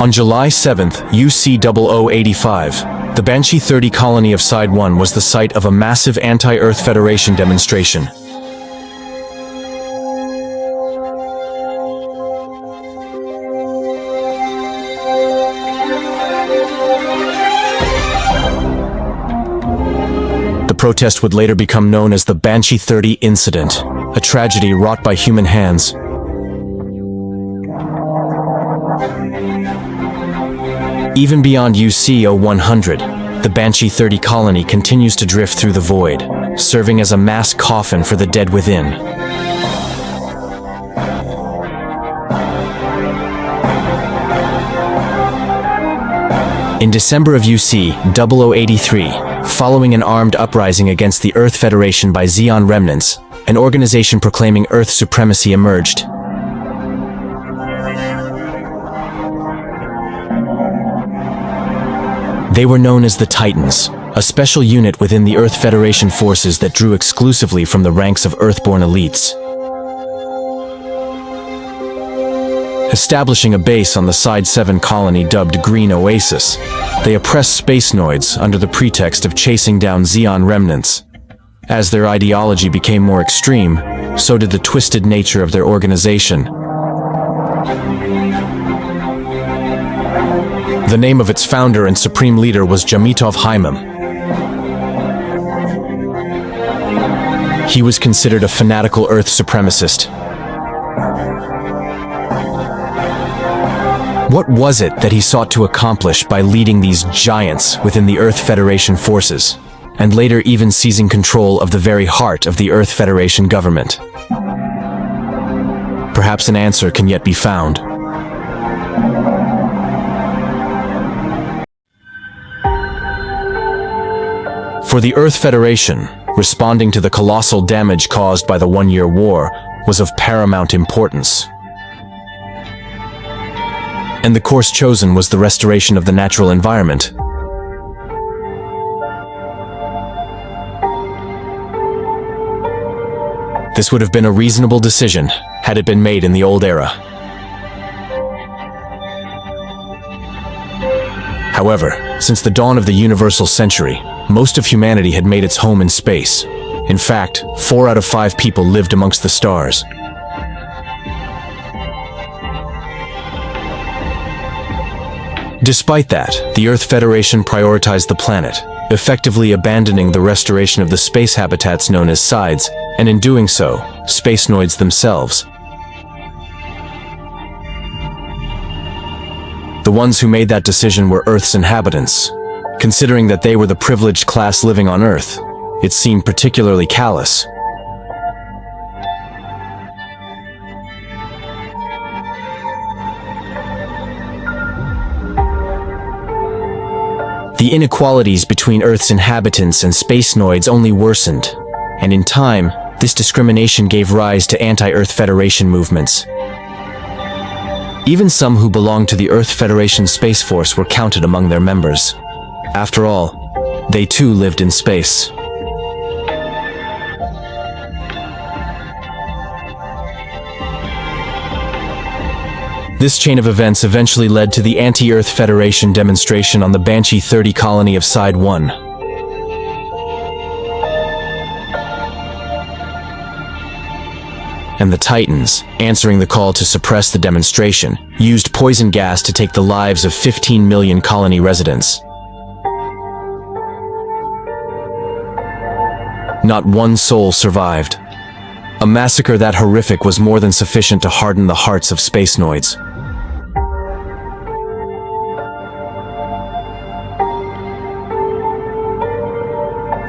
On July 7th, UC0085, the Banshee 30 colony of Side 1 was the site of a massive anti-Earth Federation demonstration. The protest would later become known as the Banshee 30 incident, a tragedy wrought by human hands. Even beyond UC0100, the Banshee 30 colony continues to drift through the void, serving as a mass coffin for the dead within. In December of UC0083, following an armed uprising against the Earth Federation by Xeon remnants, an organization proclaiming Earth supremacy emerged. They were known as the Titans, a special unit within the Earth Federation forces that drew exclusively from the ranks of Earthborn elites. Establishing a base on the Side 7 colony dubbed Green Oasis, they oppressed space noids under the pretext of chasing down Xeon remnants. As their ideology became more extreme, so did the twisted nature of their organization. The name of its founder and supreme leader was Jamitov Hymem. He was considered a fanatical Earth supremacist. What was it that he sought to accomplish by leading these giants within the Earth Federation forces, and later even seizing control of the very heart of the Earth Federation government? Perhaps an answer can yet be found. For the Earth Federation, responding to the colossal damage caused by the one-year war was of paramount importance. And the course chosen was the restoration of the natural environment. This would have been a reasonable decision had it been made in the old era. However, since the dawn of the universal century, most of humanity had made its home in space. In fact, 4 out of 5 people lived amongst the stars. Despite that, the Earth Federation prioritized the planet, effectively abandoning the restoration of the space habitats known as sides, and in doing so, space noids themselves. The ones who made that decision were Earth's inhabitants. Considering that they were the privileged class living on Earth, it seemed particularly callous. The inequalities between Earth's inhabitants and space noids only worsened, and in time, this discrimination gave rise to anti-Earth Federation movements. Even some who belonged to the Earth Federation Space Force were counted among their members. After all, they too lived in space. This chain of events eventually led to the anti-Earth Federation demonstration on the Banshee 30 colony of Side 1. And the Titans, answering the call to suppress the demonstration, used poison gas to take the lives of 15 million colony residents. Not one soul survived. A massacre that horrific was more than sufficient to harden the hearts of Spacenoids.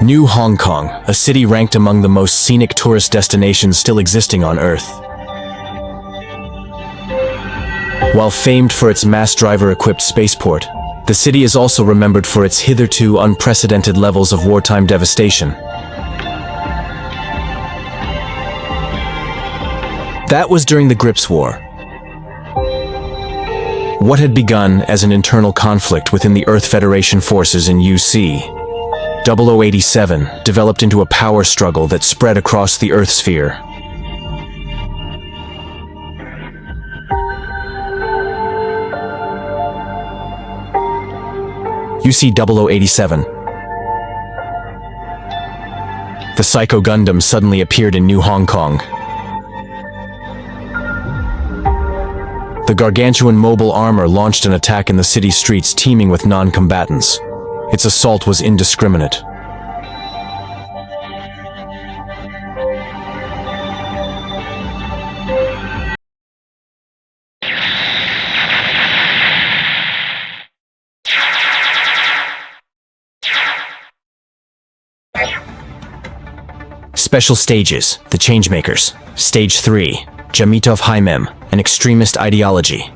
New Hong Kong, a city ranked among the most scenic tourist destinations still existing on Earth. While famed for its mass driver-equipped spaceport, the city is also remembered for its hitherto unprecedented levels of wartime devastation. That was during the Grips War. What had begun as an internal conflict within the Earth Federation forces in UC 0087 developed into a power struggle that spread across the Earth sphere. UC 0087. The Psycho Gundam suddenly appeared in New Hong Kong. The gargantuan mobile armor launched an attack in the city streets teeming with non-combatants. Its assault was indiscriminate. Special stages, the Changemakers, Stage 3, Jamitov Hymem, an extremist ideology.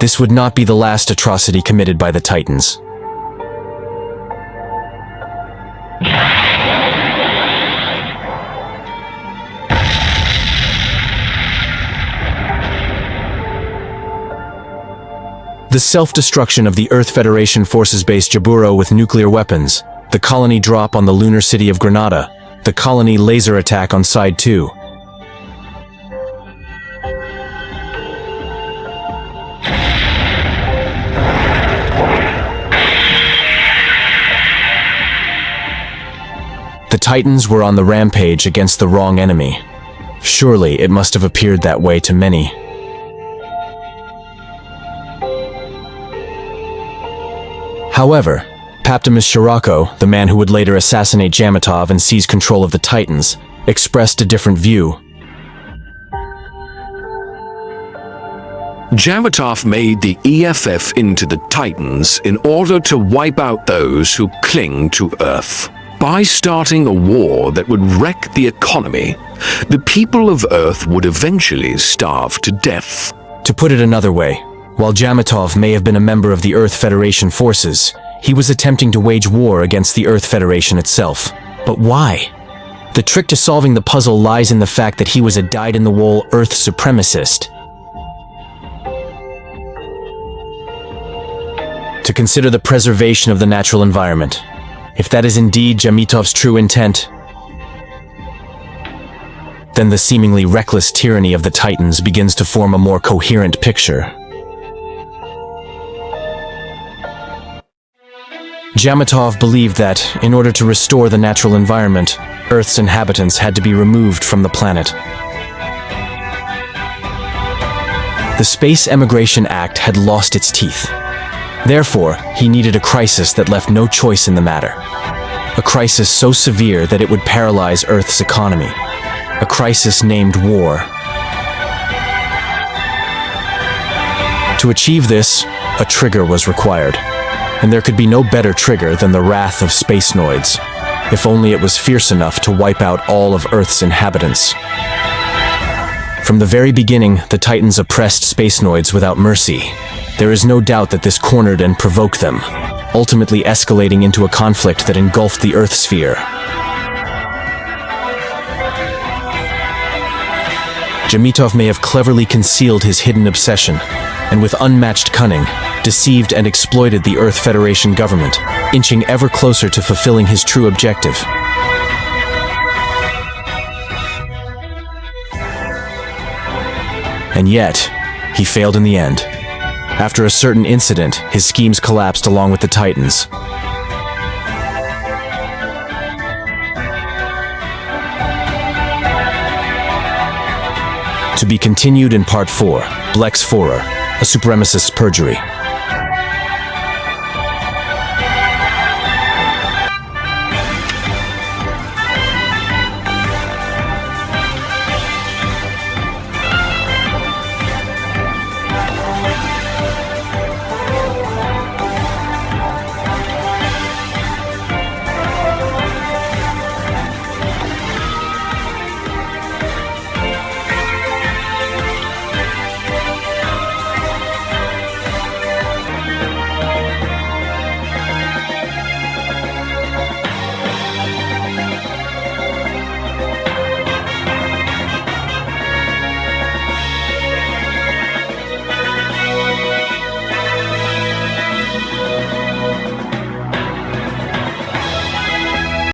This would not be the last atrocity committed by the Titans. The self-destruction of the Earth Federation Forces base Jaburo with nuclear weapons, the colony drop on the lunar city of Granada, the colony laser attack on Side 2. The Titans were on the rampage against the wrong enemy. Surely it must have appeared that way to many. However, Paptimus Shirako, the man who would later assassinate Jamitov and seize control of the Titans, expressed a different view. Jamitov made the EFF into the Titans in order to wipe out those who cling to Earth. By starting a war that would wreck the economy, the people of Earth would eventually starve to death. To put it another way, while Jamitov may have been a member of the Earth Federation forces, he was attempting to wage war against the Earth Federation itself. But why? The trick to solving the puzzle lies in the fact that he was a dyed-in-the-wool Earth supremacist. To consider the preservation of the natural environment. If that is indeed Jamitov's true intent, then the seemingly reckless tyranny of the Titans begins to form a more coherent picture. Jamitov believed that, in order to restore the natural environment, Earth's inhabitants had to be removed from the planet. The Space Emigration Act had lost its teeth. Therefore, he needed a crisis that left no choice in the matter. A crisis so severe that it would paralyze Earth's economy. A crisis named war. To achieve this, a trigger was required. And there could be no better trigger than the wrath of space noids, if only it was fierce enough to wipe out all of Earth's inhabitants. From the very beginning, the Titans oppressed space noids without mercy. There is no doubt that this cornered and provoked them, ultimately escalating into a conflict that engulfed the Earth sphere. Jamitov may have cleverly concealed his hidden obsession, and with unmatched cunning, deceived and exploited the Earth Federation government, inching ever closer to fulfilling his true objective. And yet, he failed in the end. After a certain incident, his schemes collapsed along with the Titans. To be continued in Part 4, Blex Forer, a supremacist's perjury.